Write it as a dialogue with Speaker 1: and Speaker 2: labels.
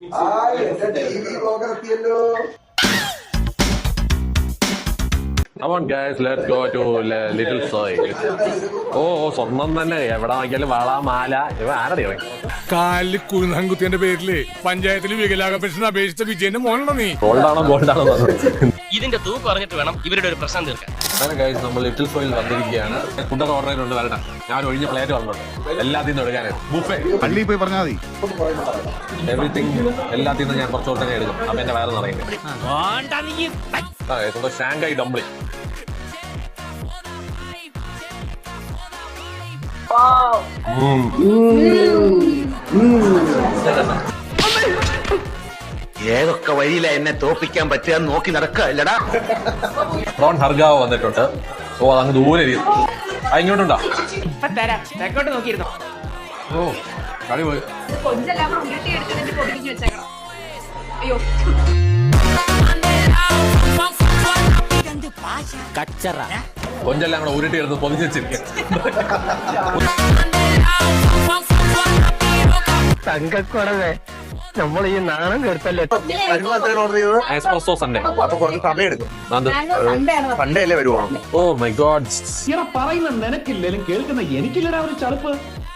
Speaker 1: Come on guys, let's go to Little Soy. സ്വന്തം തന്നെ എവിടെ നോക്കിയാലും വള മാല ഇവ ആരറിയോ
Speaker 2: കാലിൽ കുരുന്നകുത്തിന്റെ പേരില് പഞ്ചായത്തിൽ വികലാംഗ പെൻഷൻ അപേക്ഷിച്ച വിജയന്റെ മോനാണോ നീ?
Speaker 1: ഗോൾഡാണോ
Speaker 3: ഇതിന്റെ തൂക്ക് പറഞ്ഞിട്ട് വേണം ഇവരുടെ ഒരു പ്രശ്നം തീർക്കാൻ.
Speaker 1: അങ്ങനെ ഗൈസ് നമ്മൾ ലിറ്റിൽ സോയിൽ വന്നിരിക്കുകയാണ്. ഫുഡൊക്കെ ഓർഡർ ചെയ്തിട്ടുണ്ട്. വരണം, ഞാൻ ഒഴിഞ്ഞ പ്ലേറ്റ് വന്നിട്ടുണ്ട്. എല്ലാത്തിനും എടുക്കാനായിട്ട് ബുഫേ
Speaker 4: പള്ളിയിൽ പോയി പറഞ്ഞാൽ മതി.
Speaker 1: എവറിത്തിങ് എല്ലാത്തിനും ഞാൻ കുറച്ചുകൂടെ തന്നെ എടുക്കും. അപ്പൊ എന്റെ വയറ് നിറയും. Shanghai dumpling.
Speaker 5: ഏതൊക്കെ വഴിയില എന്നെ തോപ്പിക്കാൻ പറ്റുക നോക്കി നടക്കല്ലടാ.
Speaker 1: പ്രോൺ ഹർഗാവ് വന്നിട്ടുണ്ട്. ഓ അതങ്ങ് ദൂരെ ഇങ്ങോട്ടുണ്ടോ?
Speaker 3: നോക്കിയിരുന്നോ?
Speaker 1: ഓ കളി പോയി. കൊഞ്ചെല്ലാം കൂടെ ഉരുട്ടി എടുത്ത് പൊതിച്ച് വെച്ചിരിക്കും.
Speaker 3: തങ്കക്കുറവേ, നമ്മൾ ഈ നാണം കേട്ടല്ലേ.
Speaker 1: Espresso Sunday.
Speaker 4: അപ്പൊ കുറച്ച് സമയം എടുക്കും. സൺഡേ അല്ലേ വരുവാണോ?
Speaker 1: Oh my God.
Speaker 6: പറയുന്ന നിനക്കില്ലേലും കേൾക്കുന്ന എനിക്കില്ലടാ ഒരു ചളുപ്പ്.